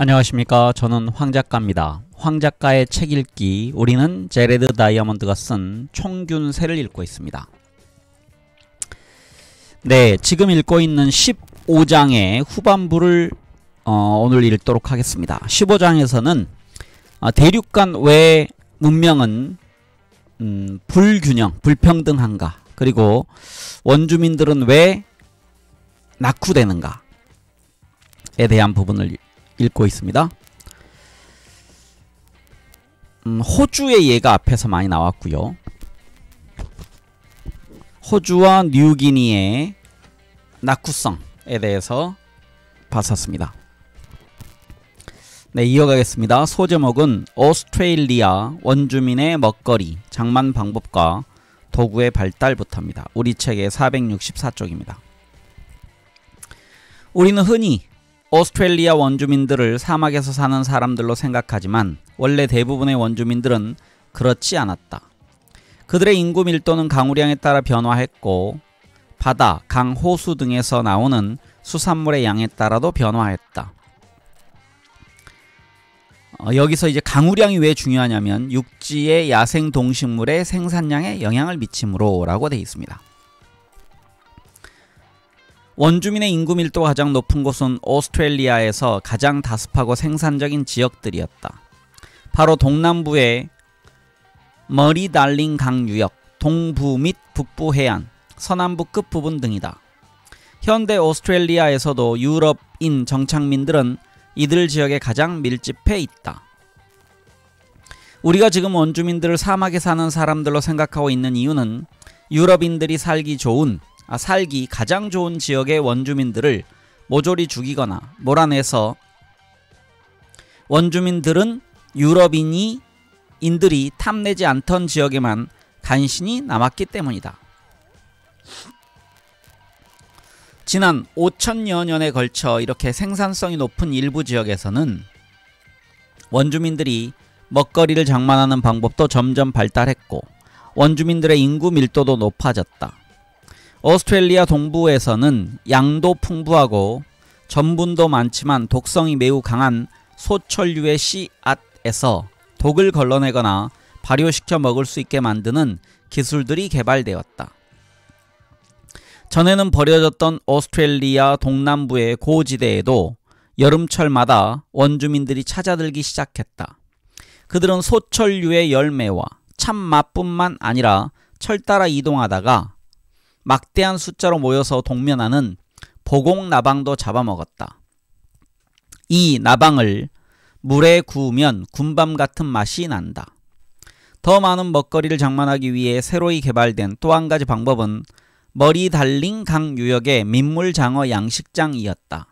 안녕하십니까. 저는 황작가입니다. 황작가의 책 읽기, 우리는 제레드 다이아몬드가 쓴 총균세를 읽고 있습니다. 네, 지금 읽고 있는 15장의 후반부를 오늘 읽도록 하겠습니다. 15장에서는 대륙간 외 문명은 불균형, 불평등한가, 그리고 원주민들은 왜 낙후되는가에 대한 부분을 읽고 있습니다. 호주의 예가 앞에서 많이 나왔고요. 호주와 뉴기니의 낙후성에 대해서 봤었습니다. 네, 이어가겠습니다. 소제목은 오스트레일리아 원주민의 먹거리, 장만 방법과 도구의 발달부터입니다. 우리 책의 464쪽입니다. 우리는 흔히 오스트레일리아 원주민들을 사막에서 사는 사람들로 생각하지만 원래 대부분의 원주민들은 그렇지 않았다. 그들의 인구 밀도는 강우량에 따라 변화했고 바다, 강, 호수 등에서 나오는 수산물의 양에 따라도 변화했다. 여기서 이제 강우량이 왜 중요하냐면 육지의 야생 동식물의 생산량에 영향을 미치므로 라고 되어 있습니다. 원주민의 인구 밀도가 가장 높은 곳은 오스트레일리아에서 가장 다습하고 생산적인 지역들이었다. 바로 동남부의 머리 달린 강 유역, 동부 및 북부 해안, 서남부 끝부분 등이다. 현대 오스트레일리아에서도 유럽인 정착민들은 이들 지역에 가장 밀집해 있다. 우리가 지금 원주민들을 사막에 사는 사람들로 생각하고 있는 이유는 유럽인들이 살기 가장 좋은 지역의 원주민들을 모조리 죽이거나 몰아내서 원주민들은 유럽인들이 탐내지 않던 지역에만 간신히 남았기 때문이다. 지난 5천여 년에 걸쳐 이렇게 생산성이 높은 일부 지역에서는 원주민들이 먹거리를 장만하는 방법도 점점 발달했고 원주민들의 인구 밀도도 높아졌다. 오스트레일리아 동부에서는 양도 풍부하고 전분도 많지만 독성이 매우 강한 소철류의 씨앗에서 독을 걸러내거나 발효시켜 먹을 수 있게 만드는 기술들이 개발되었다. 전에는 버려졌던 오스트레일리아 동남부의 고지대에도 여름철마다 원주민들이 찾아들기 시작했다. 그들은 소철류의 열매와 참맛뿐만 아니라 철 따라 이동하다가 막대한 숫자로 모여서 동면하는 보곡나방도 잡아먹었다. 이 나방을 물에 구우면 군밤 같은 맛이 난다. 더 많은 먹거리를 장만하기 위해 새로이 개발된 또 한 가지 방법은 머리 달린 강 유역의 민물장어 양식장이었다.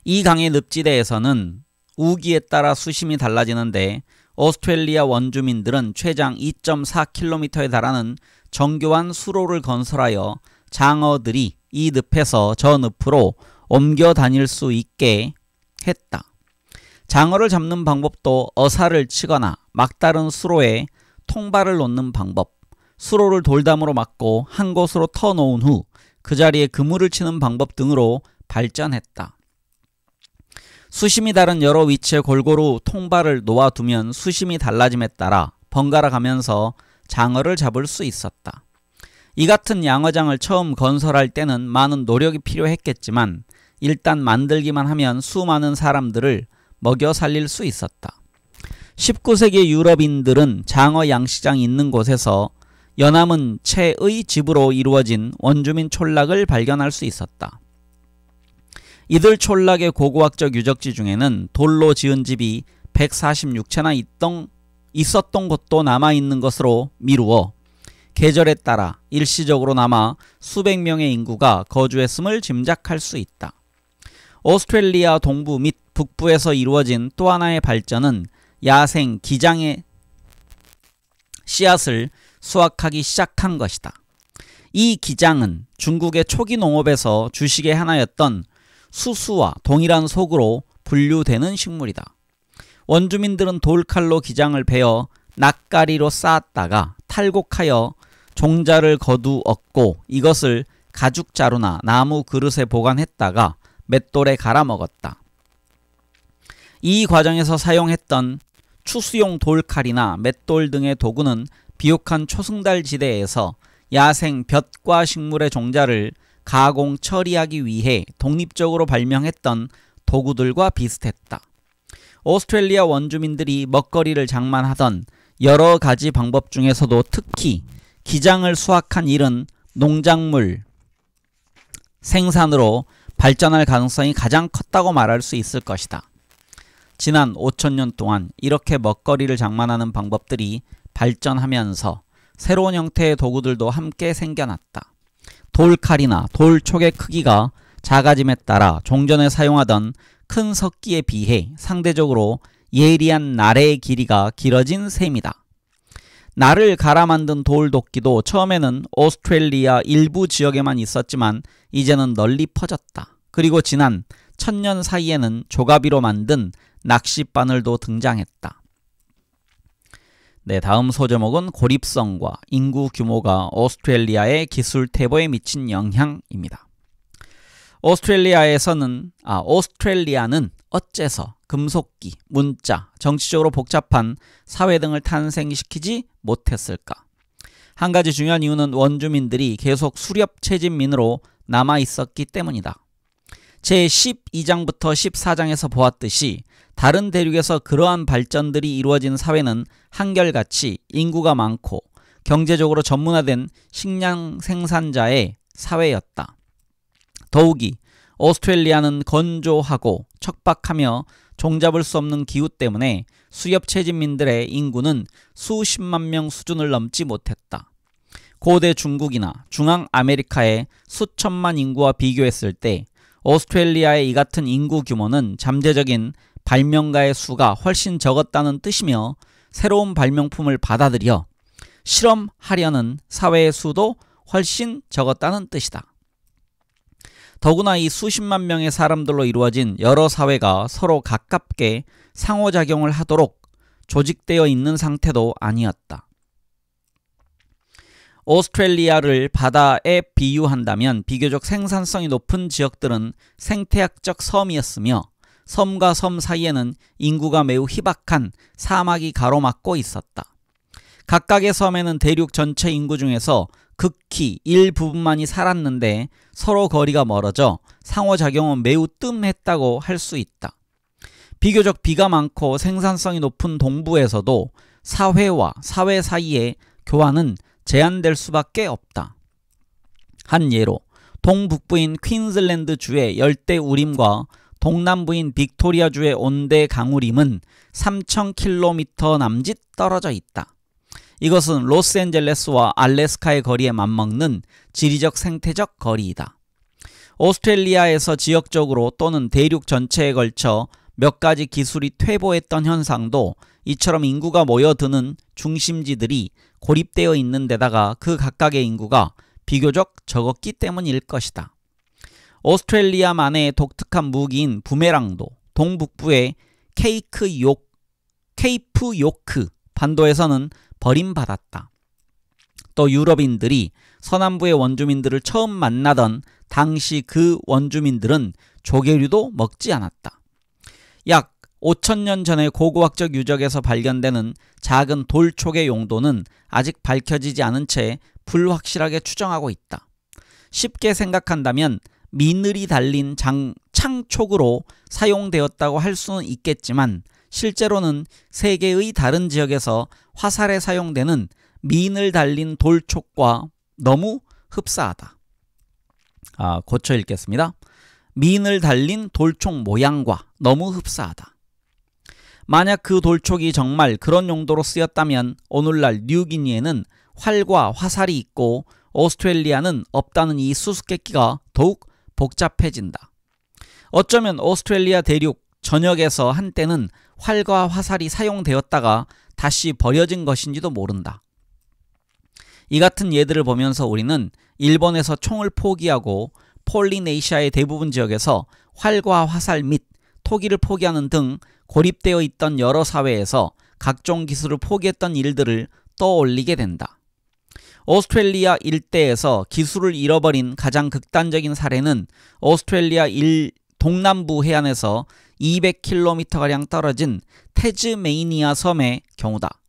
이 강의 늪지대에서는 우기에 따라 수심이 달라지는데 오스트레일리아 원주민들은 최장 2.4km에 달하는 정교한 수로를 건설하여 장어들이 이 늪에서 저 늪으로 옮겨 다닐 수 있게 했다. 장어를 잡는 방법도 어사를 치거나 막다른 수로에 통발을 놓는 방법, 수로를 돌담으로 막고 한 곳으로 터놓은 후 그 자리에 그물을 치는 방법 등으로 발전했다. 수심이 다른 여러 위치에 골고루 통발을 놓아두면 수심이 달라짐에 따라 번갈아 가면서 장어를 잡을 수 있었다. 이 같은 양어장을 처음 건설할 때는 많은 노력이 필요했겠지만 일단 만들기만 하면 수많은 사람들을 먹여 살릴 수 있었다. 19세기 유럽인들은 장어 양식장이 있는 곳에서 연암은 채의 집으로 이루어진 원주민 촌락을 발견할 수 있었다. 이들 촌락의 고고학적 유적지 중에는 돌로 지은 집이 146채나 있었던 곳도 남아있는 것으로 미루어 계절에 따라 일시적으로 남아 수백 명의 인구가 거주했음을 짐작할 수 있다. 오스트레일리아 동부 및 북부에서 이루어진 또 하나의 발전은 야생 기장의 씨앗을 수확하기 시작한 것이다. 이 기장은 중국의 초기 농업에서 주식의 하나였던 수수와 동일한 속으로 분류되는 식물이다. 원주민들은 돌칼로 기장을 베어 낫가리로 쌓았다가 탈곡하여 종자를 거두었고 이것을 가죽자루나 나무 그릇에 보관했다가 맷돌에 갈아 먹었다. 이 과정에서 사용했던 추수용 돌칼이나 맷돌 등의 도구는 비옥한 초승달 지대에서 야생 볕과 식물의 종자를 가공 처리하기 위해 독립적으로 발명했던 도구들과 비슷했다. 오스트레일리아 원주민들이 먹거리를 장만하던 여러 가지 방법 중에서도 특히 기장을 수확한 일은 농작물 생산으로 발전할 가능성이 가장 컸다고 말할 수 있을 것이다. 지난 5,000년 동안 이렇게 먹거리를 장만하는 방법들이 발전하면서 새로운 형태의 도구들도 함께 생겨났다. 돌칼이나 돌촉의 크기가 작아짐에 따라 종전에 사용하던 큰 석기에 비해 상대적으로 예리한 나래의 길이가 길어진 셈이다. 나를 갈아 만든 돌도끼도 처음에는 오스트레일리아 일부 지역에만 있었지만 이제는 널리 퍼졌다. 그리고 지난 1000년 사이에는 조가비로 만든 낚싯바늘도 등장했다. 네, 다음 소제목은 고립성과 인구 규모가 오스트레일리아의 기술 퇴보에 미친 영향입니다. 오스트레일리아는 어째서 금속기, 문자, 정치적으로 복잡한 사회 등을 탄생시키지 못했을까? 한 가지 중요한 이유는 원주민들이 계속 수렵 채집민으로 남아있었기 때문이다. 제12장부터 14장에서 보았듯이 다른 대륙에서 그러한 발전들이 이루어진 사회는 한결같이 인구가 많고 경제적으로 전문화된 식량 생산자의 사회였다. 더욱이 오스트레일리아는 건조하고 척박하며 종잡을 수 없는 기후 때문에 수렵 채집민들의 인구는 수십만 명 수준을 넘지 못했다. 고대 중국이나 중앙 아메리카의 수천만 인구와 비교했을 때 오스트레일리아의 이 같은 인구 규모는 잠재적인 발명가의 수가 훨씬 적었다는 뜻이며 새로운 발명품을 받아들여 실험하려는 사회의 수도 훨씬 적었다는 뜻이다. 더구나 이 수십만 명의 사람들로 이루어진 여러 사회가 서로 가깝게 상호작용을 하도록 조직되어 있는 상태도 아니었다. 오스트레일리아를 바다에 비유한다면 비교적 생산성이 높은 지역들은 생태학적 섬이었으며 섬과 섬 사이에는 인구가 매우 희박한 사막이 가로막고 있었다. 각각의 섬에는 대륙 전체 인구 중에서 극히 일부분만이 살았는데 서로 거리가 멀어져 상호작용은 매우 뜸했다고 할 수 있다. 비교적 비가 많고 생산성이 높은 동부에서도 사회와 사회 사이의 교환은 제한될 수밖에 없다. 한 예로 동북부인 퀸즐랜드 주의 열대 우림과 동남부인 빅토리아 주의 온대 강우림은 3,000km 남짓 떨어져 있다. 이것은 로스앤젤레스와 알래스카의 거리에 맞먹는 지리적 생태적 거리이다. 오스트레일리아에서 지역적으로 또는 대륙 전체에 걸쳐 몇 가지 기술이 퇴보했던 현상도 이처럼 인구가 모여드는 중심지들이 고립되어 있는 데다가 그 각각의 인구가 비교적 적었기 때문일 것이다. 오스트레일리아만의 독특한 무기인 부메랑도 동북부의 케이프 요크 반도에서는 버림받았다. 또 유럽인들이 서남부의 원주민들을 처음 만나던 당시 그 원주민들은 조개류도 먹지 않았다. 약 5,000년 전의 고고학적 유적에서 발견되는 작은 돌촉의 용도는 아직 밝혀지지 않은 채 불확실하게 추정하고 있다. 쉽게 생각한다면 미늘이 달린 창촉으로 사용되었다고 할 수는 있겠지만 실제로는 세계의 다른 지역에서 화살에 사용되는 미늘 달린 돌촉과 너무 흡사하다. 고쳐 읽겠습니다. 미늘 달린 돌촉 모양과 너무 흡사하다. 만약 그 돌촉이 정말 그런 용도로 쓰였다면 오늘날 뉴기니에는 활과 화살이 있고 오스트레일리아는 없다는 이 수수께끼가 더욱 복잡해진다. 어쩌면 오스트레일리아 대륙 전역에서 한때는 활과 화살이 사용되었다가 다시 버려진 것인지도 모른다. 이 같은 예들을 보면서 우리는 일본에서 총을 포기하고 폴리네시아의 대부분 지역에서 활과 화살 및 토기를 포기하는 등 고립되어 있던 여러 사회에서 각종 기술을 포기했던 일들을 떠올리게 된다. 오스트레일리아 일대에서 기술을 잃어버린 가장 극단적인 사례는 오스트레일리아 동남부 해안에서 200km가량 떨어진 태즈메이니아 섬의 경우다.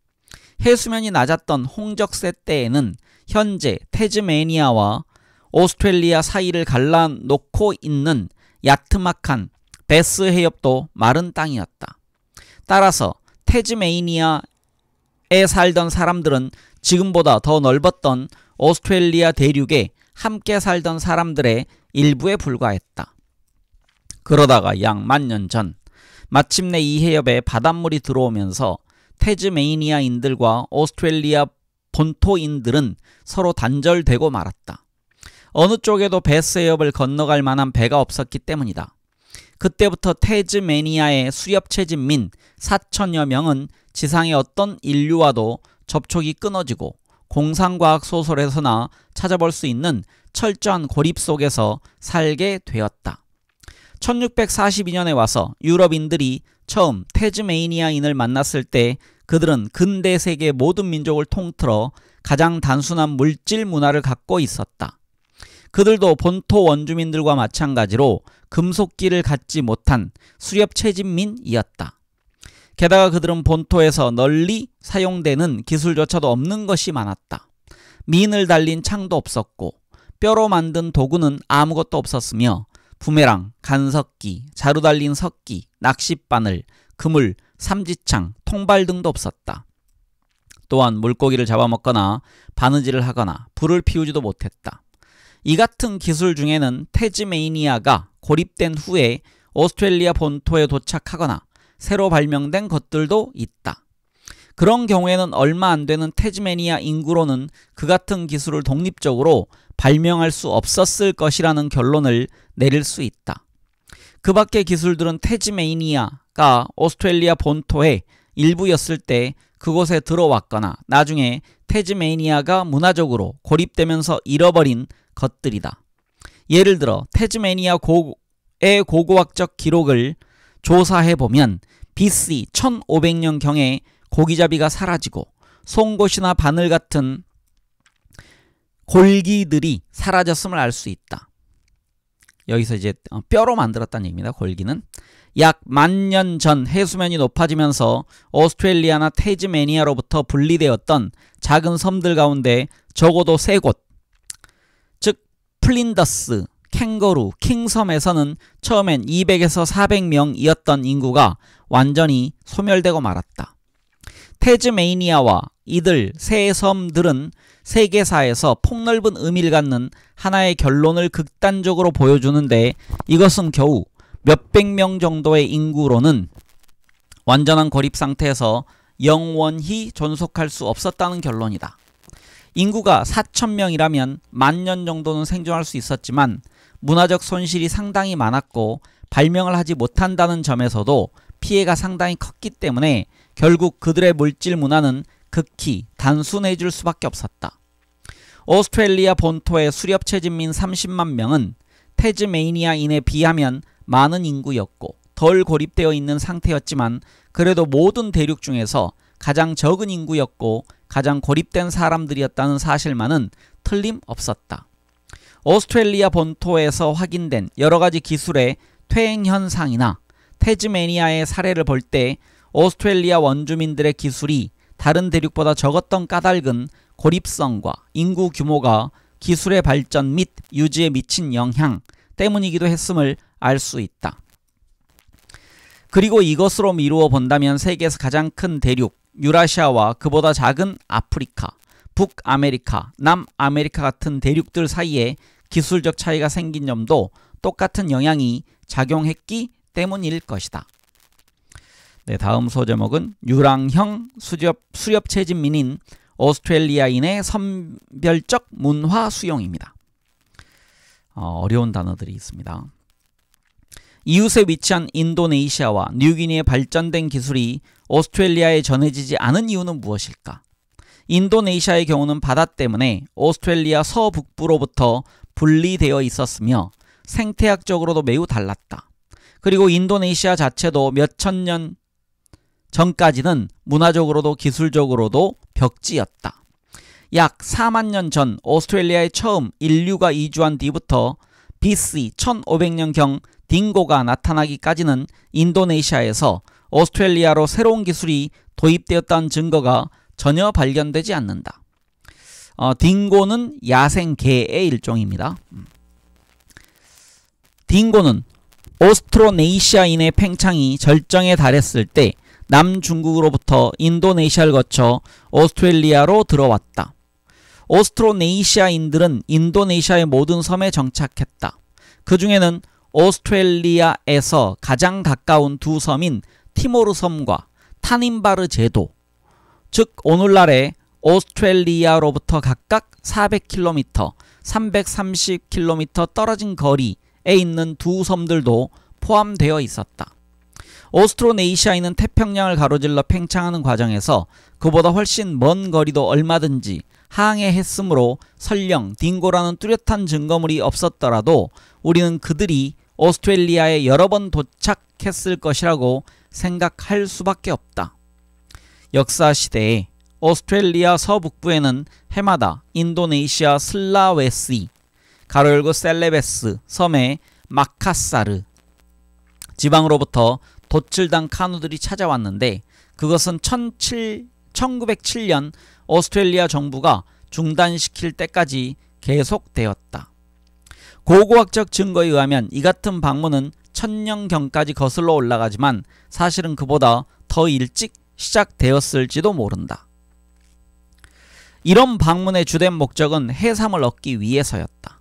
해수면이 낮았던 홍적세 때에는 현재 태즈메이니아와 오스트레일리아 사이를 갈라놓고 있는 야트막한 베스 해협도 마른 땅이었다. 따라서 태즈메이니아에 살던 사람들은 지금보다 더 넓었던 오스트레일리아 대륙에 함께 살던 사람들의 일부에 불과했다. 그러다가 약 10,000년 전 마침내 이 해협에 바닷물이 들어오면서 태즈메이니아인들과 오스트레일리아 본토인들은 서로 단절되고 말았다. 어느 쪽에도 베스 해협을 건너갈 만한 배가 없었기 때문이다. 그때부터 태즈메니아의 수렵채집민 4,000여 명은 지상의 어떤 인류와도 접촉이 끊어지고 공상과학 소설에서나 찾아볼 수 있는 철저한 고립 속에서 살게 되었다. 1642년에 와서 유럽인들이 처음 태즈메이니아인을 만났을 때 그들은 근대 세계 모든 민족을 통틀어 가장 단순한 물질 문화를 갖고 있었다. 그들도 본토 원주민들과 마찬가지로 금속기를 갖지 못한 수렵채집민이었다. 게다가 그들은 본토에서 널리 사용되는 기술조차도 없는 것이 많았다. 민을 달린 창도 없었고 뼈로 만든 도구는 아무것도 없었으며 부메랑, 간석기, 자루 달린 석기, 낚싯바늘, 그물, 삼지창, 통발 등도 없었다. 또한 물고기를 잡아먹거나 바느질을 하거나 불을 피우지도 못했다. 이 같은 기술 중에는 태즈메이니아가 고립된 후에 오스트레일리아 본토에 도착하거나 새로 발명된 것들도 있다. 그런 경우에는 얼마 안 되는 태즈메니아 인구로는 그 같은 기술을 독립적으로 발명할 수 없었을 것이라는 결론을 내릴 수 있다. 그 밖의 기술들은 태즈메이니아가 오스트레일리아 본토의 일부였을 때 그곳에 들어왔거나 나중에 태즈메이니아가 문화적으로 고립되면서 잃어버린 것들이다. 예를 들어 태즈메니아의 고고학적 기록을 조사해보면 BC 1500년경에 고기잡이가 사라지고 송곳이나 바늘 같은 골기들이 사라졌음을 알 수 있다. 여기서 이제 뼈로 만들었다는 얘기입니다. 골기는. 약 10,000년 전 해수면이 높아지면서 오스트레일리아나 태즈메니아로부터 분리되었던 작은 섬들 가운데 적어도 3곳, 즉 플린더스, 캥거루, 킹섬에서는 처음엔 200에서 400명이었던 인구가 완전히 소멸되고 말았다. 태즈메이니아와 이들 세 섬들은 세계사에서 폭넓은 의미를 갖는 하나의 결론을 극단적으로 보여주는데 이것은 겨우 몇백 명 정도의 인구로는 완전한 고립 상태에서 영원히 존속할 수 없었다는 결론이다. 인구가 4,000명이라면 10,000년 정도는 생존할 수 있었지만 문화적 손실이 상당히 많았고 발명을 하지 못한다는 점에서도 피해가 상당히 컸기 때문에 결국 그들의 물질 문화는 극히 단순해질 수밖에 없었다. 오스트레일리아 본토의 수렵채집민 30만 명은 태즈메이니아인에 비하면 많은 인구였고 덜 고립되어 있는 상태였지만 그래도 모든 대륙 중에서 가장 적은 인구였고 가장 고립된 사람들이었다는 사실만은 틀림없었다. 오스트레일리아 본토에서 확인된 여러가지 기술의 퇴행 현상이나 태즈메니아의 사례를 볼 때 오스트레일리아 원주민들의 기술이 다른 대륙보다 적었던 까닭은 고립성과 인구 규모가 기술의 발전 및 유지에 미친 영향 때문이기도 했음을 알 수 있다. 그리고 이것으로 미루어 본다면 세계에서 가장 큰 대륙 유라시아와 그보다 작은 아프리카, 북아메리카, 남아메리카 같은 대륙들 사이에 기술적 차이가 생긴 점도 똑같은 영향이 작용했기 때문일 것이다. 네, 다음 소제목은 유랑형 수렵채집민인 오스트레일리아인의 선별적 문화 수용입니다. 어려운 단어들이 있습니다. 이웃에 위치한 인도네시아와 뉴기니의 발전된 기술이 오스트레일리아에 전해지지 않은 이유는 무엇일까? 인도네시아의 경우는 바다 때문에 오스트레일리아 서북부로부터 분리되어 있었으며 생태학적으로도 매우 달랐다. 그리고 인도네시아 자체도 몇천 년 전까지는 문화적으로도 기술적으로도 벽지였다. 약 4만 년 전 오스트레일리아에 처음 인류가 이주한 뒤부터 BC 1500년경 딩고가 나타나기까지는 인도네시아에서 오스트레일리아로 새로운 기술이 도입되었다는 증거가 전혀 발견되지 않는다. 딩고는 야생개의 일종입니다. 딩고는 오스트로네이시아인의 팽창이 절정에 달했을 때 남중국으로부터 인도네시아를 거쳐 오스트레일리아로 들어왔다. 오스트로네이시아인들은 인도네시아의 모든 섬에 정착했다. 그 중에는 오스트레일리아에서 가장 가까운 두 섬인 티모르 섬과 타닌바르 제도, 즉 오늘날의 오스트레일리아로부터 각각 400km, 330km 떨어진 거리에 있는 두 섬들도 포함되어 있었다. 오스트로네이시아인은 태평양을 가로질러 팽창하는 과정에서 그보다 훨씬 먼 거리도 얼마든지 항해했으므로 설령 딩고라는 뚜렷한 증거물이 없었더라도 우리는 그들이 오스트레일리아에 여러 번 도착했을 것이라고 생각할 수밖에 없다. 역사시대에 오스트레일리아 서북부에는 해마다 인도네시아 슬라웨시 가로열고 셀레베스 섬의 마카사르 지방으로부터 도출당 카누들이 찾아왔는데 그것은 1907년 오스트레일리아 정부가 중단시킬 때까지 계속되었다. 고고학적 증거에 의하면 이 같은 방문은 천년경까지 거슬러 올라가지만 사실은 그보다 더 일찍 시작되었을지도 모른다. 이런 방문의 주된 목적은 해삼을 얻기 위해서였다.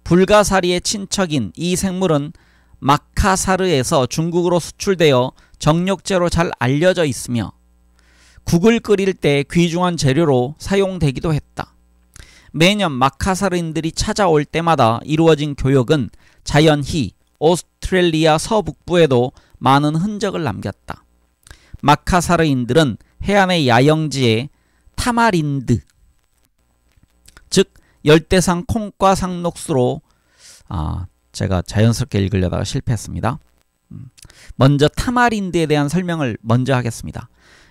불가사리의 친척인 이 생물은 마카사르에서 중국으로 수출되어 정력제로 잘 알려져 있으며 국을 끓일 때 귀중한 재료로 사용되기도 했다. 매년 마카사르인들이 찾아올 때마다 이루어진 교역은 자연히 오스트레일리아 서북부에도 많은 흔적을 남겼다. 마카사르인들은 해안의 야영지에 타마린드, 즉 열대상 콩과 상록수로 제가 자연스럽게 읽으려다가 실패했습니다. 먼저 타마린드에 대한 설명을 먼저 하겠습니다.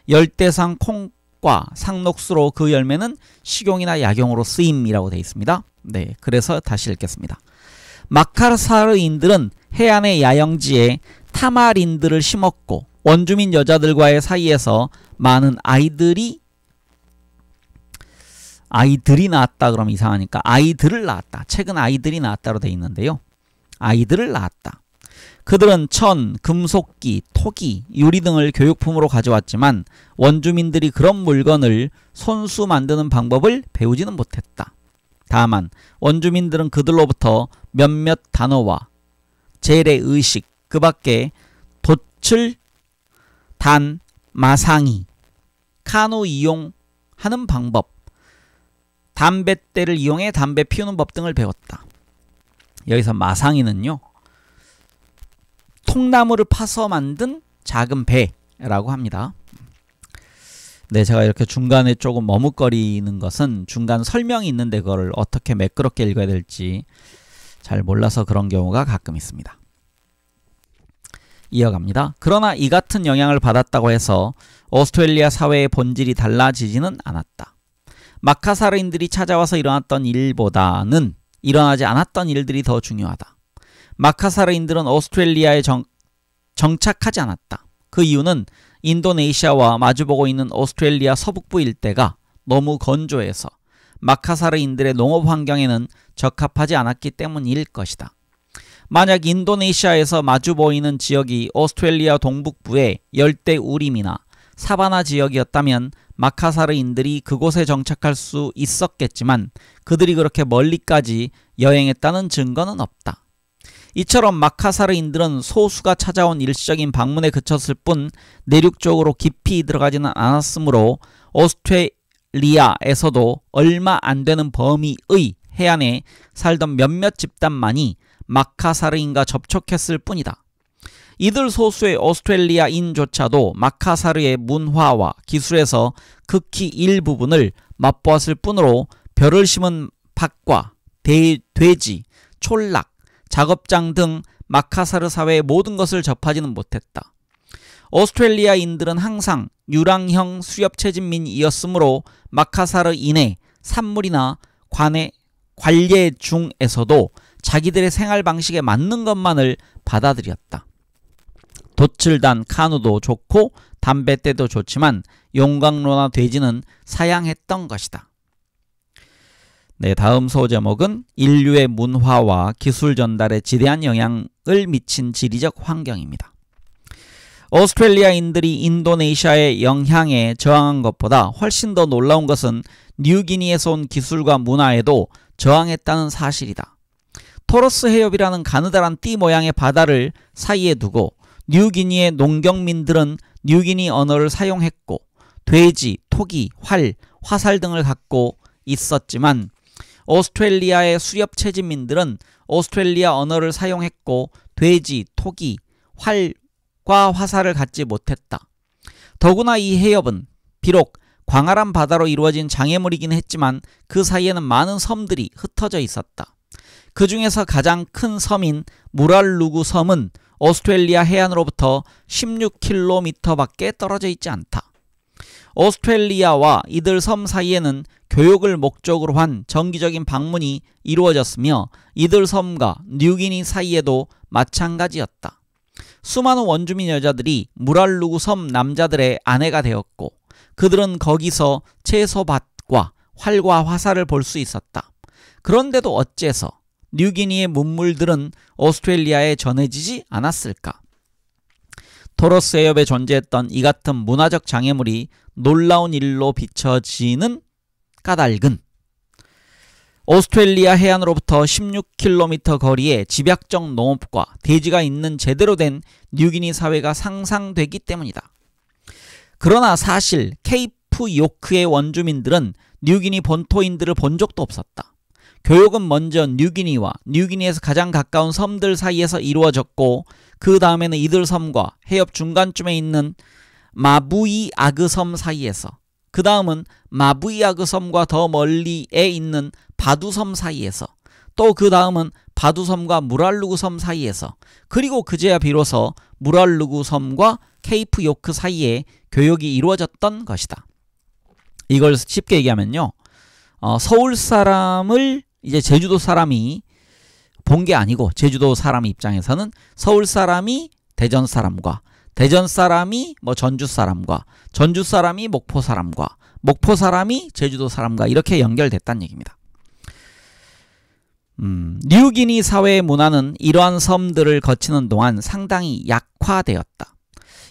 열대상 콩과 상록수로 그 열매는 식용이나 약용으로 쓰임이라고 되어 있습니다. 네, 그래서 다시 읽겠습니다. 마카사르인들은 해안의 야영지에 타마린드를 심었고 원주민 여자들과의 사이에서 많은 아이들이 낳았다 그러면 이상하니까 아이들을 낳았다. 책은 아이들이 낳았다로 되어 있는데요. 아이들을 낳았다. 그들은 천, 금속기, 토기, 유리 등을 교육품으로 가져왔지만 원주민들이 그런 물건을 손수 만드는 방법을 배우지는 못했다. 다만 원주민들은 그들로부터 몇몇 단어와 재래의식, 그 밖에 돛을 단, 마상이, 카누 이용하는 방법, 담뱃대를 이용해 담배 피우는 법 등을 배웠다. 여기서 마상이는요, 통나무를 파서 만든 작은 배라고 합니다. 네, 제가 이렇게 중간에 조금 머뭇거리는 것은 중간 설명이 있는데 그걸 어떻게 매끄럽게 읽어야 될지 잘 몰라서 그런 경우가 가끔 있습니다. 이어갑니다. 그러나 이 같은 영향을 받았다고 해서 오스트레일리아 사회의 본질이 달라지지는 않았다. 마카사르인들이 찾아와서 일어났던 일보다는 일어나지 않았던 일들이 더 중요하다. 마카사르인들은 오스트레일리아에 정착하지 않았다. 그 이유는 인도네시아와 마주보고 있는 오스트레일리아 서북부 일대가 너무 건조해서 마카사르인들의 농업 환경에는 적합하지 않았기 때문일 것이다. 만약 인도네시아에서 마주 보이는 지역이 오스트레일리아 동북부의 열대 우림이나 사바나 지역이었다면 마카사르인들이 그곳에 정착할 수 있었겠지만 그들이 그렇게 멀리까지 여행했다는 증거는 없다. 이처럼 마카사르인들은 소수가 찾아온 일시적인 방문에 그쳤을 뿐 내륙 쪽으로 깊이 들어가지는 않았으므로 오스트레일리아에서도 얼마 안 되는 범위의 해안에 살던 몇몇 집단만이 마카사르인과 접촉했을 뿐이다. 이들 소수의 오스트레일리아인조차도 마카사르의 문화와 기술에서 극히 일부분을 맛보았을 뿐으로 벼를 심은 밭과 돼지, 촌락, 작업장 등 마카사르 사회의 모든 것을 접하지는 못했다. 오스트레일리아인들은 항상 유랑형 수렵체진민이었으므로 마카사르인의 산물이나 관례 중에서도 자기들의 생활 방식에 맞는 것만을 받아들였다. 돛을 단 카누도 좋고 담뱃대도 좋지만 용광로나 돼지는 사양했던 것이다. 네, 다음 소제목은 인류의 문화와 기술 전달에 지대한 영향을 미친 지리적 환경입니다. 오스트레리아인들이 인도네시아의 영향에 저항한 것보다 훨씬 더 놀라운 것은 뉴기니에서 온 기술과 문화에도 저항했다는 사실이다. 토러스 해협이라는 가느다란 띠 모양의 바다를 사이에 두고 뉴기니의 농경민들은 뉴기니 언어를 사용했고 돼지, 토기, 활, 화살 등을 갖고 있었지만 오스트레리아의 수렵 채집민들은 오스트레리아 언어를 사용했고 돼지, 토기, 활과 화살을 갖지 못했다. 더구나 이 해협은 비록 광활한 바다로 이루어진 장애물이긴 했지만 그 사이에는 많은 섬들이 흩어져 있었다. 그 중에서 가장 큰 섬인 무랄루구 섬은 오스트레리아 해안으로부터 16km밖에 떨어져 있지 않다. 오스트레리아와 이들 섬 사이에는 교육을 목적으로 한 정기적인 방문이 이루어졌으며 이들 섬과 뉴기니 사이에도 마찬가지였다. 수많은 원주민 여자들이 무랄루구 섬 남자들의 아내가 되었고 그들은 거기서 채소밭과 활과 화살을 볼 수 있었다. 그런데도 어째서 뉴기니의 문물들은 오스트레리아에 전해지지 않았을까? 토러스 해협에 존재했던 이 같은 문화적 장애물이 놀라운 일로 비춰지는 까닭은 오스트레리아 해안으로부터 16km 거리에 집약적 농업과 대지가 있는 제대로 된 뉴기니 사회가 상상되기 때문이다. 그러나 사실 케이프 요크의 원주민들은 뉴기니 본토인들을 본 적도 없었다. 교육은 먼저 뉴기니와 뉴기니에서 가장 가까운 섬들 사이에서 이루어졌고 그 다음에는 이들 섬과 해협 중간쯤에 있는 마부이아그 섬 사이에서, 그 다음은 마부이아그 섬과 더 멀리에 있는 바두섬 사이에서, 또 그 다음은 바두섬과 무랄루구 섬 사이에서, 그리고 그제야 비로소 무랄루구 섬과 케이프 요크 사이에 교육이 이루어졌던 것이다. 이걸 쉽게 얘기하면요, 서울 사람을 이제 제주도 사람이 본 게 아니고, 제주도 사람 입장에서는 서울 사람이 대전 사람과, 대전 사람이 전주 사람과, 전주 사람이 목포 사람과, 목포 사람이 제주도 사람과 이렇게 연결됐다는 얘기입니다. 뉴기니 사회의 문화는 이러한 섬들을 거치는 동안 상당히 약화되었다.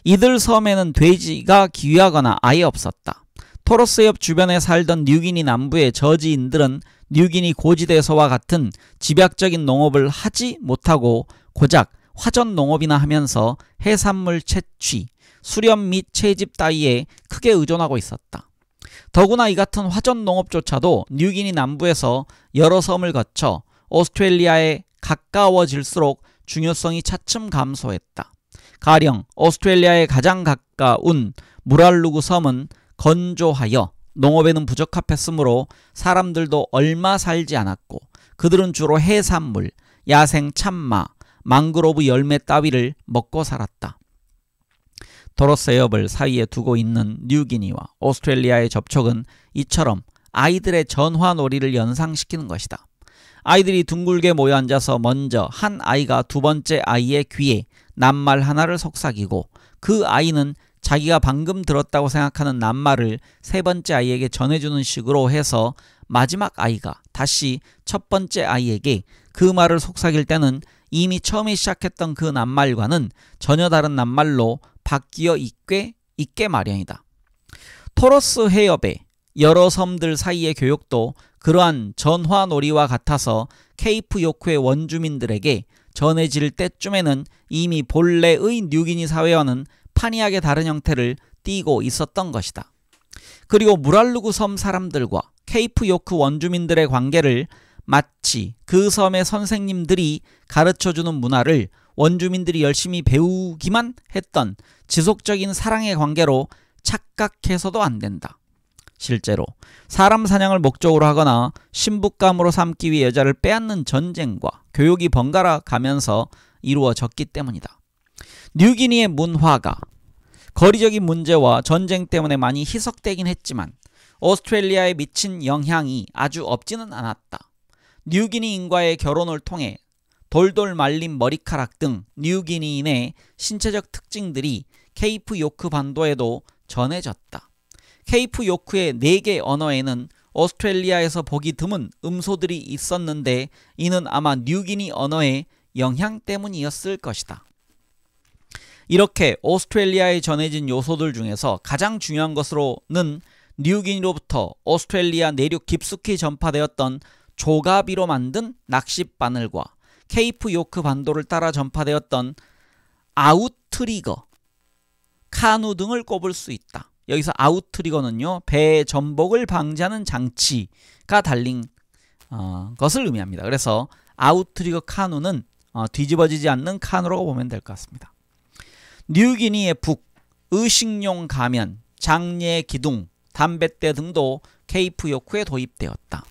이들 섬에는 돼지가 귀하거나 아예 없었다. 토러스 해협 주변에 살던 뉴기니 남부의 저지인들은 뉴기니 고지대에서와 같은 집약적인 농업을 하지 못하고 고작 화전 농업이나 하면서 해산물 채취, 수렵 및 채집 따위에 크게 의존하고 있었다. 더구나 이 같은 화전 농업조차도 뉴기니 남부에서 여러 섬을 거쳐 오스트레리아에 가까워질수록 중요성이 차츰 감소했다. 가령 오스트레리아에 가장 가까운 무랄루구 섬은 건조하여 농업에는 부적합했으므로 사람들도 얼마 살지 않았고 그들은 주로 해산물, 야생 참마, 망그로브 열매 따위를 먹고 살았다. 토러스 해협을 사이에 두고 있는 뉴기니와 오스트레리아의 접촉은 이처럼 아이들의 전화놀이를 연상시키는 것이다. 아이들이 둥글게 모여 앉아서 먼저 한 아이가 두 번째 아이의 귀에 낱말 하나를 속삭이고 그 아이는 자기가 방금 들었다고 생각하는 낱말을 세 번째 아이에게 전해주는 식으로 해서 마지막 아이가 다시 첫 번째 아이에게 그 말을 속삭일 때는 이미 처음에 시작했던 그 낱말과는 전혀 다른 낱말로 바뀌어 있게 마련이다. 토러스 해협의 여러 섬들 사이의 교육도 그러한 전화놀이와 같아서 케이프 요크의 원주민들에게 전해질 때쯤에는 이미 본래의 뉴기니 사회와는 판이하게 다른 형태를 띠고 있었던 것이다. 그리고 무랄루구 섬 사람들과 케이프 요크 원주민들의 관계를 마치 그 섬의 선생님들이 가르쳐주는 문화를 원주민들이 열심히 배우기만 했던 지속적인 사랑의 관계로 착각해서도 안 된다. 실제로 사람 사냥을 목적으로 하거나 신부감으로 삼기 위해 여자를 빼앗는 전쟁과 교육이 번갈아 가면서 이루어졌기 때문이다. 뉴기니의 문화가 거리적인 문제와 전쟁 때문에 많이 희석되긴 했지만 오스트레리아에 미친 영향이 아주 없지는 않았다. 뉴기니인과의 결혼을 통해 돌돌 말린 머리카락 등 뉴기니인의 신체적 특징들이 케이프 요크 반도에도 전해졌다. 케이프 요크의 4개 언어에는 오스트레일리아에서 보기 드문 음소들이 있었는데 이는 아마 뉴기니 언어의 영향 때문이었을 것이다. 이렇게 오스트레일리아에 전해진 요소들 중에서 가장 중요한 것으로는 뉴기니로부터 오스트레일리아 내륙 깊숙이 전파되었던 조가비로 만든 낚싯바늘과 케이프 요크 반도를 따라 전파되었던 아웃트리거, 카누 등을 꼽을 수 있다. 여기서 아웃트리거는요, 배의 전복을 방지하는 장치가 달린 것을 의미합니다. 그래서 아웃트리거 카누는 뒤집어지지 않는 카누라고 보면 될 것 같습니다. 뉴기니의 북, 의식용 가면, 장례 기둥, 담뱃대 등도 케이프 요크에 도입되었다.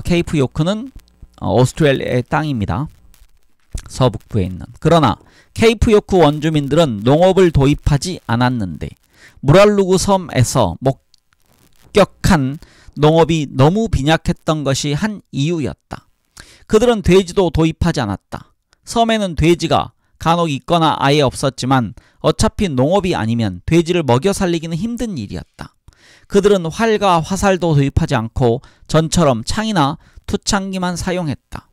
케이프 요크는 오스트레일리아의 땅입니다. 서북부에 있는. 그러나 케이프 요크 원주민들은 농업을 도입하지 않았는데 무랄루구 섬에서 목격한 농업이 너무 빈약했던 것이 한 이유였다. 그들은 돼지도 도입하지 않았다. 섬에는 돼지가 간혹 있거나 아예 없었지만 어차피 농업이 아니면 돼지를 먹여 살리기는 힘든 일이었다. 그들은 활과 화살도 도입하지 않고 전처럼 창이나 투창기만 사용했다.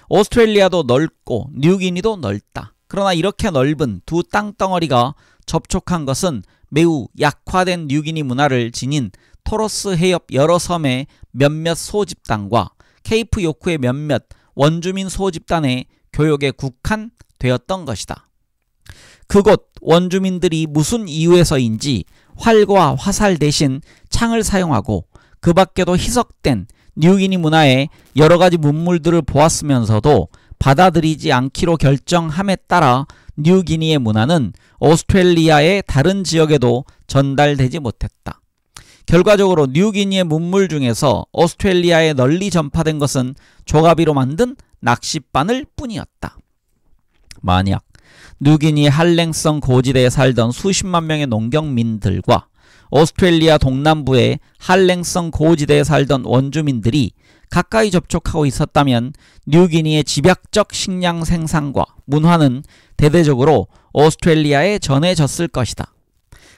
오스트레일리아도 넓고 뉴기니도 넓다. 그러나 이렇게 넓은 두 땅덩어리가 접촉한 것은 매우 약화된 뉴기니 문화를 지닌 토로스 해협 여러 섬의 몇몇 소집단과 케이프 요크의 몇몇 원주민 소집단의 교역에 국한되었던 것이다. 그곳 원주민들이 무슨 이유에서인지 활과 화살 대신 창을 사용하고 그 밖에도 희석된 뉴기니 문화의 여러가지 문물들을 보았으면서도 받아들이지 않기로 결정함에 따라 뉴기니의 문화는 오스트레일리아의 다른 지역에도 전달되지 못했다. 결과적으로 뉴기니의 문물 중에서 오스트레일리아에 널리 전파된 것은 조가비로 만든 낚싯바늘 뿐이었다. 만약 뉴기니의 한랭성 고지대에 살던 수십만 명의 농경민들과 오스트레일리아 동남부의 한랭성 고지대에 살던 원주민들이 가까이 접촉하고 있었다면 뉴기니의 집약적 식량 생산과 문화는 대대적으로 오스트레일리아에 전해졌을 것이다.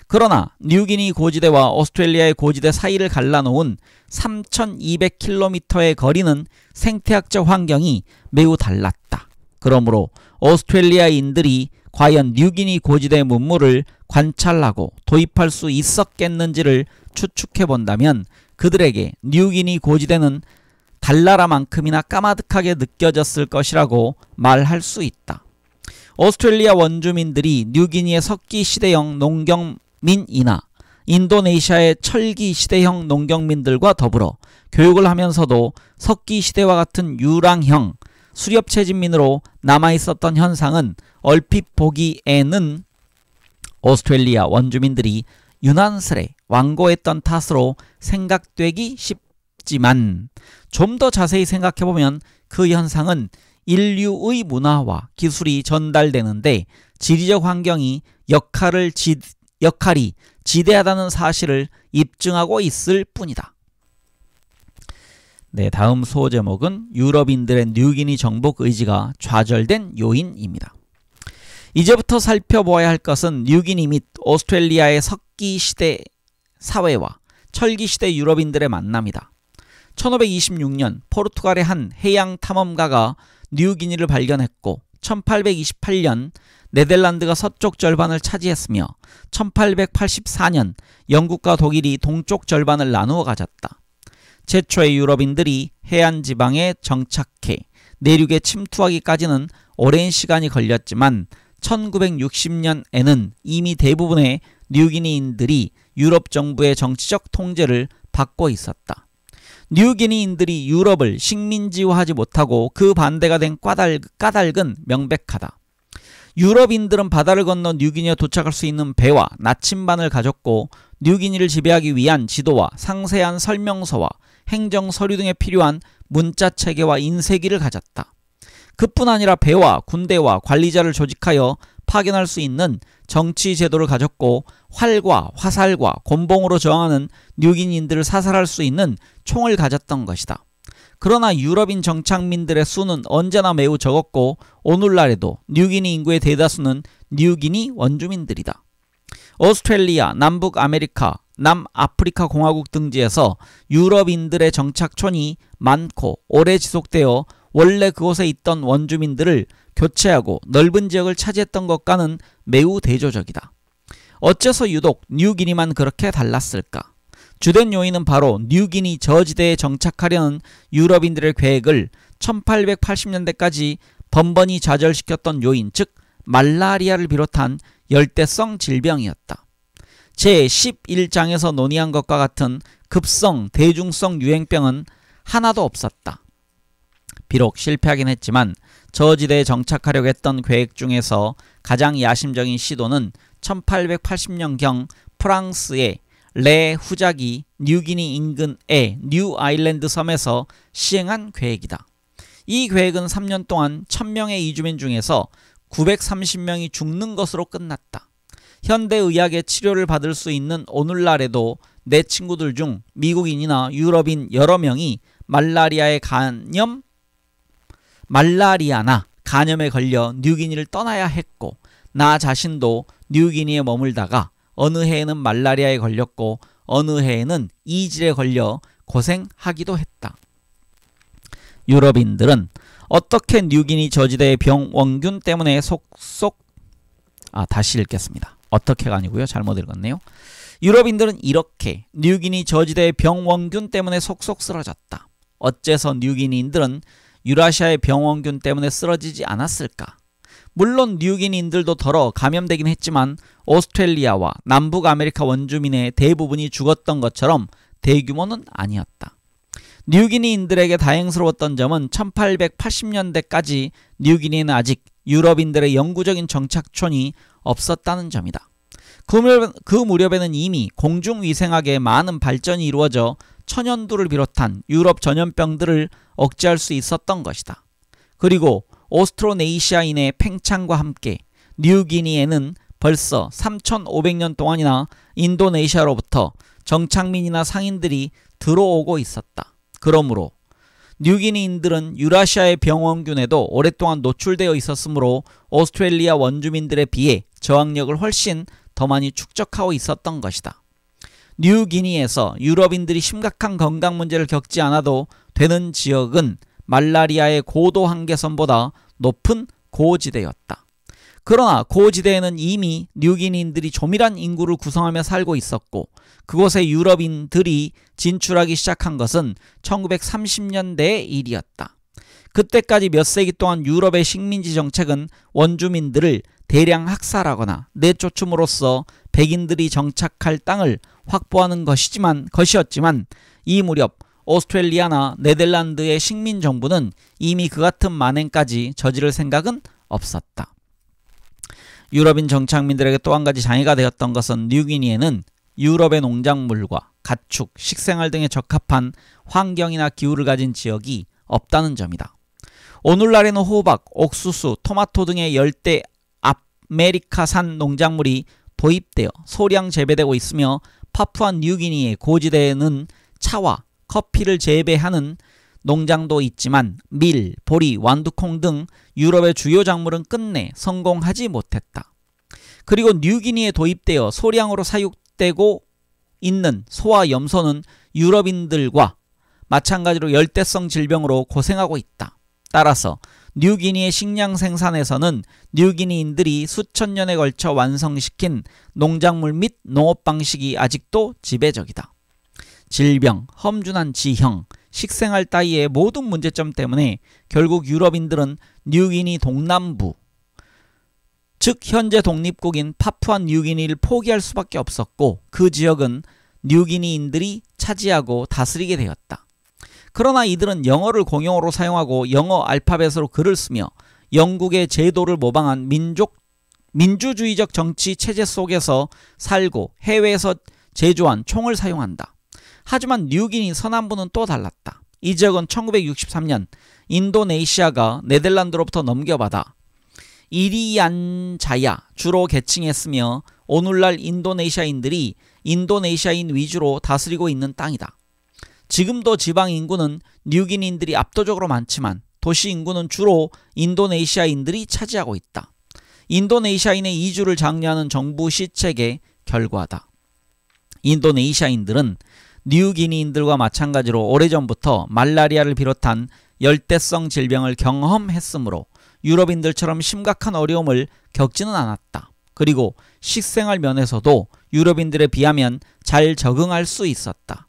그러나 뉴기니 고지대와 오스트레일리아의 고지대 사이를 갈라놓은 3200km의 거리는 생태학적 환경이 매우 달랐다. 그러므로 오스트레일리아인들이 과연 뉴기니 고지대 문물을 관찰하고 도입할 수 있었겠는지를 추측해 본다면 그들에게 뉴기니 고지대는 달나라만큼이나 까마득하게 느껴졌을 것이라고 말할 수 있다. 오스트레일리아 원주민들이 뉴기니의 석기 시대형 농경민이나 인도네시아의 철기 시대형 농경민들과 더불어 교육을 하면서도 석기 시대와 같은 유랑형 수렵체진민으로 남아있었던 현상은 얼핏 보기에는 오스트레일리아 원주민들이 유난스레 완고했던 탓으로 생각되기 쉽지만 좀 더 자세히 생각해보면 그 현상은 인류의 문화와 기술이 전달되는데 지리적 환경이 역할이 지대하다는 사실을 입증하고 있을 뿐이다. 네, 다음 수호 제목은 유럽인들의 뉴기니 정복 의지가 좌절된 요인입니다. 이제부터 살펴보아야 할 것은 뉴기니 및 오스트레일리아의 석기 시대 사회와 철기 시대 유럽인들의 만남이다. 1526년 포르투갈의 한 해양 탐험가가 뉴기니를 발견했고 1828년 네덜란드가 서쪽 절반을 차지했으며 1884년 영국과 독일이 동쪽 절반을 나누어 가졌다. 최초의 유럽인들이 해안 지방에 정착해 내륙에 침투하기까지는 오랜 시간이 걸렸지만 1960년에는 이미 대부분의 뉴기니인들이 유럽 정부의 정치적 통제를 받고 있었다. 뉴기니인들이 유럽을 식민지화하지 못하고 그 반대가 된 까닭은 명백하다. 유럽인들은 바다를 건너 뉴기니에 도착할 수 있는 배와 나침반을 가졌고 뉴기니를 지배하기 위한 지도와 상세한 설명서와 행정 서류 등에 필요한 문자 체계와 인쇄기를 가졌다. 그뿐 아니라 배와 군대와 관리자를 조직하여 파견할 수 있는 정치 제도를 가졌고 활과 화살과 곤봉으로 저항하는 뉴기니인들을 사살할 수 있는 총을 가졌던 것이다. 그러나 유럽인 정착민들의 수는 언제나 매우 적었고 오늘날에도 뉴기니 인구의 대다수는 뉴기니 원주민들이다. 오스트레일리아, 남북 아메리카, 남아프리카 공화국 등지에서 유럽인들의 정착촌이 많고 오래 지속되어 원래 그곳에 있던 원주민들을 교체하고 넓은 지역을 차지했던 것과는 매우 대조적이다. 어째서 유독 뉴기니만 그렇게 달랐을까? 주된 요인은 바로 뉴기니 저지대에 정착하려는 유럽인들의 계획을 1880년대까지 번번이 좌절시켰던 요인, 즉 말라리아를 비롯한 열대성 질병이었다. 제11장에서 논의한 것과 같은 급성, 대중성 유행병은 하나도 없었다. 비록 실패하긴 했지만 저지대에 정착하려고 했던 계획 중에서 가장 야심적인 시도는 1880년경 프랑스의 레 후작이 뉴기니 인근의 뉴 아일랜드 섬에서 시행한 계획이다. 이 계획은 3년 동안 1000명의 이주민 중에서 930명이 죽는 것으로 끝났다. 현대의학의 치료를 받을 수 있는 오늘날에도 내 친구들 중 미국인이나 유럽인 여러 명이 말라리아나 간염에 걸려 뉴기니를 떠나야 했고 나 자신도 뉴기니에 머물다가 어느 해에는 말라리아에 걸렸고 어느 해에는 이질에 걸려 고생하기도 했다. 유럽인들은 어떻게 뉴기니 저지대의 병원균 때문에 다시 읽겠습니다. 어떻게가 아니고요. 잘못 읽었네요. 유럽인들은 이렇게 뉴기니 저지대의 병원균 때문에 속속 쓰러졌다. 어째서 뉴기니인들은 유라시아의 병원균 때문에 쓰러지지 않았을까? 물론 뉴기니인들도 덜어 감염되긴 했지만 오스트레일리아와 남북 아메리카 원주민의 대부분이 죽었던 것처럼 대규모는 아니었다. 뉴기니인들에게 다행스러웠던 점은 1880년대까지 뉴기니에는 아직 유럽인들의 영구적인 정착촌이 없었다는 점이다. 그 무렵에는 이미 공중위생학에 많은 발전이 이루어져 천연두를 비롯한 유럽 전염병들을 억제할 수 있었던 것이다. 그리고 오스트로네이시아인의 팽창과 함께 뉴기니에는 벌써 3500년 동안이나 인도네시아로부터 정착민이나 상인들이 들어오고 있었다. 그러므로 뉴기니인들은 유라시아의 병원균에도 오랫동안 노출되어 있었으므로 오스트레일리아 원주민들에 비해 저항력을 훨씬 더 많이 축적하고 있었던 것이다. 뉴기니에서 유럽인들이 심각한 건강 문제를 겪지 않아도 되는 지역은 말라리아의 고도 한계선보다 높은 고지대였다. 그러나 고지대에는 이미 뉴기니인들이 조밀한 인구를 구성하며 살고 있었고 그곳에 유럽인들이 진출하기 시작한 것은 1930년대의 일이었다. 그때까지 몇 세기 동안 유럽의 식민지 정책은 원주민들을 대량 학살하거나 내쫓음으로써 백인들이 정착할 땅을 확보하는 것이었지만 이 무렵 오스트레일리아나 네덜란드의 식민 정부는 이미 그 같은 만행까지 저지를 생각은 없었다. 유럽인 정착민들에게 또 한 가지 장애가 되었던 것은 뉴기니에는 유럽의 농작물과 가축, 식생활 등에 적합한 환경이나 기후를 가진 지역이 없다는 점이다. 오늘날에는 호박, 옥수수, 토마토 등의 열대 아메리카산 농작물이 도입되어 소량 재배되고 있으며 파푸아 뉴기니의 고지대에는 차와 커피를 재배하는 농장도 있지만 밀, 보리, 완두콩 등 유럽의 주요 작물은 끝내 성공하지 못했다. 그리고 뉴기니에 도입되어 소량으로 사육되고 있는 소와 염소는 유럽인들과 마찬가지로 열대성 질병으로 고생하고 있다. 따라서 뉴기니의 식량 생산에서는 뉴기니인들이 수천 년에 걸쳐 완성시킨 농작물 및 농업 방식이 아직도 지배적이다. 질병, 험준한 지형, 식생활 따위의 모든 문제점 때문에 결국 유럽인들은 뉴기니 동남부, 즉 현재 독립국인 파푸아 뉴기니를 포기할 수밖에 없었고 그 지역은 뉴기니인들이 차지하고 다스리게 되었다. 그러나 이들은 영어를 공용어로 사용하고 영어 알파벳으로 글을 쓰며 영국의 제도를 모방한 민주주의적 정치 체제 속에서 살고 해외에서 제조한 총을 사용한다. 하지만 뉴기니 서남부는 또 달랐다. 이 지역은 1963년 인도네시아가 네덜란드로부터 넘겨받아 이리안자야 주로 계층했으며 오늘날 인도네시아인들이 인도네시아인 위주로 다스리고 있는 땅이다. 지금도 지방 인구는 뉴기니인들이 압도적으로 많지만 도시 인구는 주로 인도네시아인들이 차지하고 있다. 인도네시아인의 이주를 장려하는 정부 시책의 결과다. 인도네시아인들은 뉴기니인들과 마찬가지로 오래전부터 말라리아를 비롯한 열대성 질병을 경험했으므로 유럽인들처럼 심각한 어려움을 겪지는 않았다. 그리고 식생활 면에서도 유럽인들에 비하면 잘 적응할 수 있었다.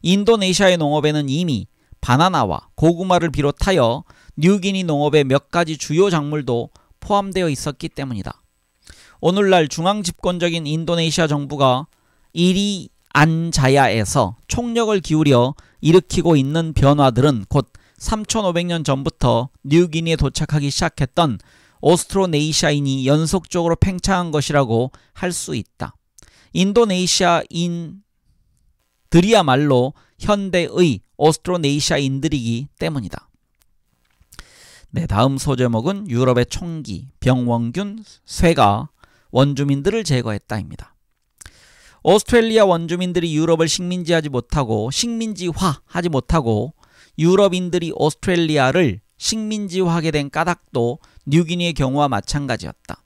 인도네시아의 농업에는 이미 바나나와 고구마를 비롯하여 뉴기니 농업의 몇 가지 주요 작물도 포함되어 있었기 때문이다. 오늘날 중앙집권적인 인도네시아 정부가 이리안자야에서 총력을 기울여 일으키고 있는 변화들은 곧 3500년 전부터 뉴기니에 도착하기 시작했던 오스트로네이시아인이 연속적으로 팽창한 것이라고 할 수 있다. 인도네시아인들이야말로 현대의 오스트로네이시아인들이기 때문이다. 네, 다음 소제목은 유럽의 총기, 병원균, 쇠가 원주민들을 제거했다입니다. 오스트레일리아 원주민들이 유럽을 식민지하지 못하고 식민지화하지 못하고 유럽인들이 오스트레일리아를 식민지화하게 된 까닭도 뉴기니의 경우와 마찬가지였다.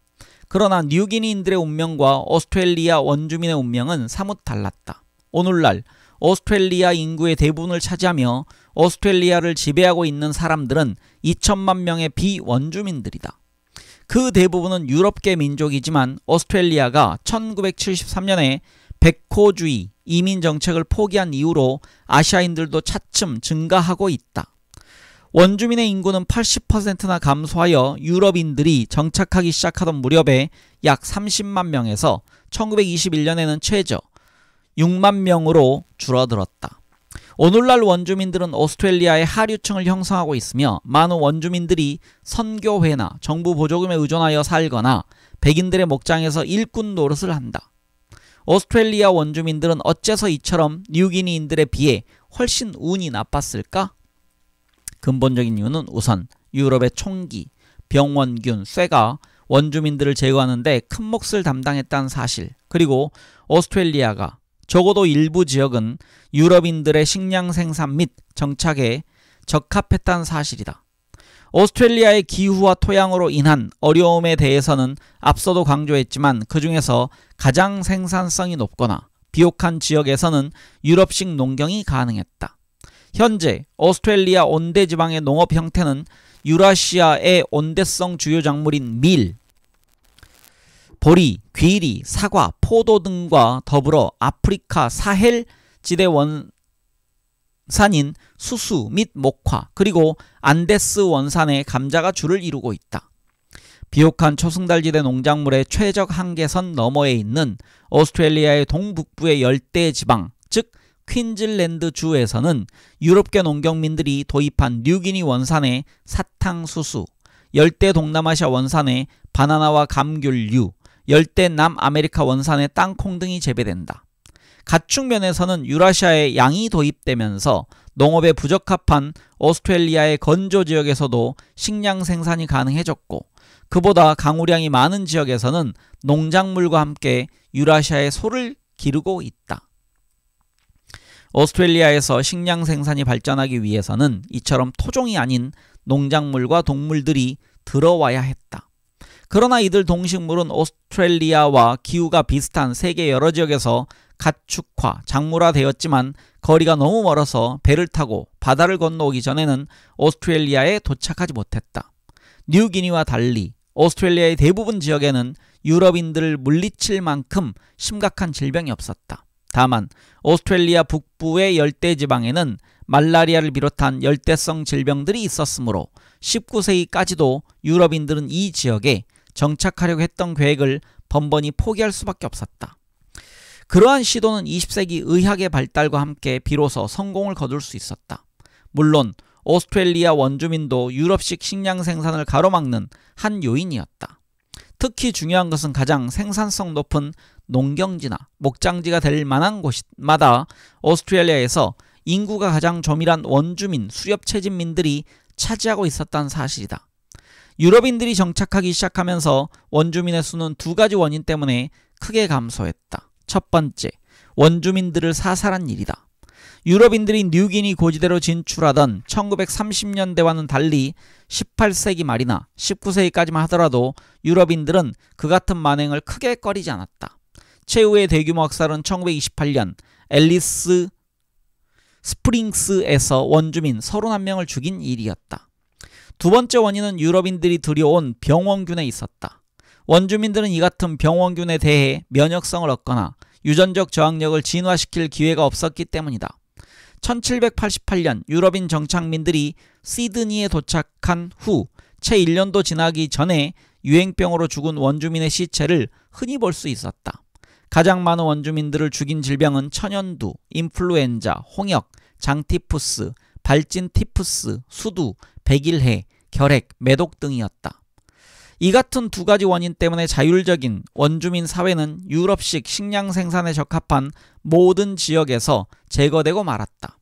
그러나 뉴기니인들의 운명과 오스트레일리아 원주민의 운명은 사뭇 달랐다. 오늘날 오스트레일리아 인구의 대부분을 차지하며 오스트레일리아를 지배하고 있는 사람들은 2천만 명의 비원주민들이다. 그 대부분은 유럽계 민족이지만 오스트레일리아가 1973년에 백호주의 이민 정책을 포기한 이후로 아시아인들도 차츰 증가하고 있다. 원주민의 인구는 80%나 감소하여 유럽인들이 정착하기 시작하던 무렵에 약 30만 명에서 1921년에는 최저 6만 명으로 줄어들었다. 오늘날 원주민들은 오스트레일리아의 하류층을 형성하고 있으며 많은 원주민들이 선교회나 정부 보조금에 의존하여 살거나 백인들의 목장에서 일꾼 노릇을 한다. 오스트레일리아 원주민들은 어째서 이처럼 뉴기니인들에 비해 훨씬 운이 나빴을까? 근본적인 이유는 우선 유럽의 총기, 병원균, 쇠가 원주민들을 제거하는 데 큰 몫을 담당했다는 사실, 그리고 오스트레일리아가 적어도 일부 지역은 유럽인들의 식량 생산 및 정착에 적합했다는 사실이다. 오스트레일리아의 기후와 토양으로 인한 어려움에 대해서는 앞서도 강조했지만 그 중에서 가장 생산성이 높거나 비옥한 지역에서는 유럽식 농경이 가능했다. 현재 오스트레일리아 온대지방의 농업 형태는 유라시아의 온대성 주요 작물인 밀, 보리, 귀리, 사과, 포도 등과 더불어 아프리카 사헬 지대 원산인 수수 및 목화, 그리고 안데스 원산의 감자가 주를 이루고 있다. 비옥한 초승달지대 농작물의 최적 한계선 너머에 있는 오스트레일리아의 동북부의 열대지방, 즉 퀸즐랜드 주에서는 유럽계 농경민들이 도입한 뉴기니 원산의 사탕수수, 열대 동남아시아 원산의 바나나와 감귤류, 열대 남아메리카 원산의 땅콩 등이 재배된다. 가축 면에서는 유라시아의 양이 도입되면서 농업에 부적합한 오스트레일리아의 건조 지역에서도 식량 생산이 가능해졌고, 그보다 강우량이 많은 지역에서는 농작물과 함께 유라시아의 소를 기르고 있다. 오스트레일리아에서 식량 생산이 발전하기 위해서는 이처럼 토종이 아닌 농작물과 동물들이 들어와야 했다. 그러나 이들 동식물은 오스트레일리아와 기후가 비슷한 세계 여러 지역에서 가축화, 작물화되었지만 거리가 너무 멀어서 배를 타고 바다를 건너오기 전에는 오스트레일리아에 도착하지 못했다. 뉴기니와 달리 오스트레일리아의 대부분 지역에는 유럽인들을 물리칠 만큼 심각한 질병이 없었다. 다만 오스트레일리아 북부의 열대지방에는 말라리아를 비롯한 열대성 질병들이 있었으므로 19세기까지도 유럽인들은 이 지역에 정착하려고 했던 계획을 번번이 포기할 수밖에 없었다. 그러한 시도는 20세기 의학의 발달과 함께 비로소 성공을 거둘 수 있었다. 물론 오스트레일리아 원주민도 유럽식 식량 생산을 가로막는 한 요인이었다. 특히 중요한 것은 가장 생산성 높은 농경지나 목장지가 될 만한 곳마다 오스트레일리아에서 인구가 가장 조밀한 원주민, 수렵채집민들이 차지하고 있었다는 사실이다. 유럽인들이 정착하기 시작하면서 원주민의 수는 두 가지 원인 때문에 크게 감소했다. 첫 번째, 원주민들을 사살한 일이다. 유럽인들이 뉴기니 고지대로 진출하던 1930년대와는 달리 18세기 말이나 19세기까지만 하더라도 유럽인들은 그 같은 만행을 크게 꺼리지 않았다. 최후의 대규모 학살은 1928년 앨리스 스프링스에서 원주민 31명을 죽인 일이었다. 두 번째 원인은 유럽인들이 들여온 병원균에 있었다. 원주민들은 이 같은 병원균에 대해 면역성을 얻거나 유전적 저항력을 진화시킬 기회가 없었기 때문이다. 1788년 유럽인 정착민들이 시드니에 도착한 후 채 1년도 지나기 전에 유행병으로 죽은 원주민의 시체를 흔히 볼 수 있었다. 가장 많은 원주민들을 죽인 질병은 천연두, 인플루엔자, 홍역, 장티푸스, 발진티푸스, 수두, 백일해, 결핵, 매독 등이었다. 이 같은 두 가지 원인 때문에 자율적인 원주민 사회는 유럽식 식량 생산에 적합한 모든 지역에서 제거되고 말았다.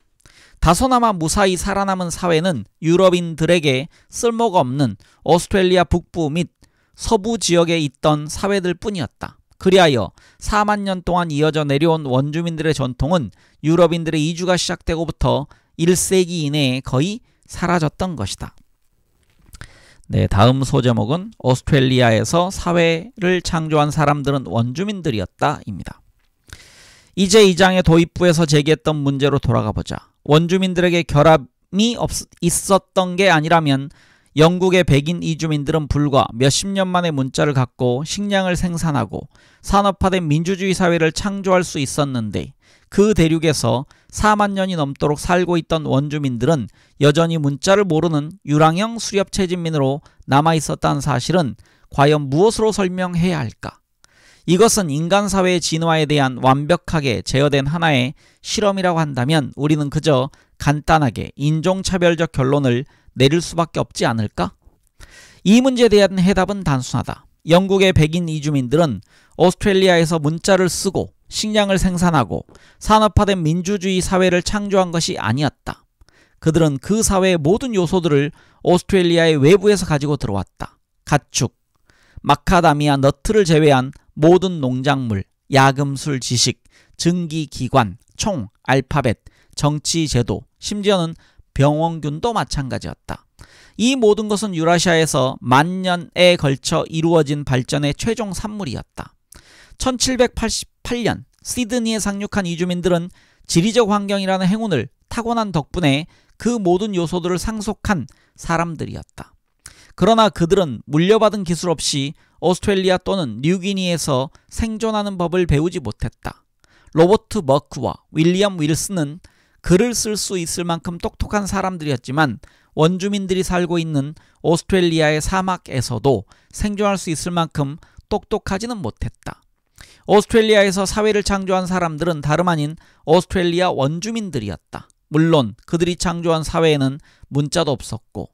다소나마 무사히 살아남은 사회는 유럽인들에게 쓸모가 없는 오스트레일리아 북부 및 서부 지역에 있던 사회들 뿐이었다. 그리하여 4만 년 동안 이어져 내려온 원주민들의 전통은 유럽인들의 이주가 시작되고부터 1세기 이내에 거의 사라졌던 것이다. 네, 다음 소제목은 오스트레일리아에서 사회를 창조한 사람들은 원주민들이었다 입니다. 이제 이 장의 도입부에서 제기했던 문제로 돌아가 보자. 원주민들에게 결함이 있었던 게 아니라면 영국의 백인 이주민들은 불과 몇십 년 만에 문자를 갖고 식량을 생산하고 산업화된 민주주의 사회를 창조할 수 있었는데 그 대륙에서 4만 년이 넘도록 살고 있던 원주민들은 여전히 문자를 모르는 유랑형 수렵체집민으로 남아있었다는 사실은 과연 무엇으로 설명해야 할까? 이것은 인간사회의 진화에 대한 완벽하게 제어된 하나의 실험이라고 한다면 우리는 그저 간단하게 인종차별적 결론을 내릴 수밖에 없지 않을까? 이 문제에 대한 해답은 단순하다. 영국의 백인 이주민들은 오스트레일리아에서 문자를 쓰고 식량을 생산하고 산업화된 민주주의 사회를 창조한 것이 아니었다. 그들은 그 사회의 모든 요소들을 오스트레일리아의 외부에서 가지고 들어왔다. 가축, 마카다미아 너트를 제외한 모든 농작물, 야금술 지식, 증기기관, 총, 알파벳, 정치제도, 심지어는 병원균도 마찬가지였다. 이 모든 것은 유라시아에서 만년에 걸쳐 이루어진 발전의 최종 산물이었다. 1788년 시드니에 상륙한 이주민들은 지리적 환경이라는 행운을 타고난 덕분에 그 모든 요소들을 상속한 사람들이었다. 그러나 그들은 물려받은 기술 없이 오스트레일리아 또는 뉴기니에서 생존하는 법을 배우지 못했다. 로버트 버크와 윌리엄 윌슨은 글을 쓸 수 있을 만큼 똑똑한 사람들이었지만 원주민들이 살고 있는 오스트레일리아의 사막에서도 생존할 수 있을 만큼 똑똑하지는 못했다. 오스트레일리아에서 사회를 창조한 사람들은 다름 아닌 오스트레일리아 원주민들이었다. 물론 그들이 창조한 사회에는 문자도 없었고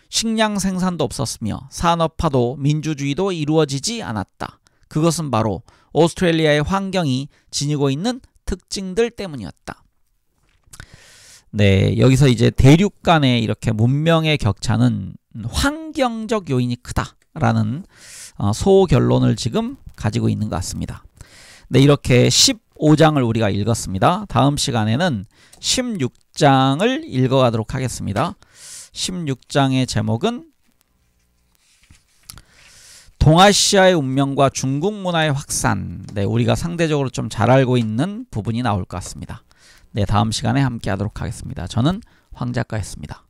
식량 생산도 없었으며 산업화도 민주주의도 이루어지지 않았다. 그것은 바로 오스트레일리아의 환경이 지니고 있는 특징들 때문이었다. 네, 여기서 이제 대륙 간의 이렇게 문명의 격차는 환경적 요인이 크다라는 소결론을 지금 가지고 있는 것 같습니다. 네, 이렇게 15장을 우리가 읽었습니다. 다음 시간에는 16장을 읽어가도록 하겠습니다. 16장의 제목은 동아시아의 운명과 중국 문화의 확산. 네, 우리가 상대적으로 좀 잘 알고 있는 부분이 나올 것 같습니다. 네, 다음 시간에 함께 하도록 하겠습니다. 저는 황 작가였습니다.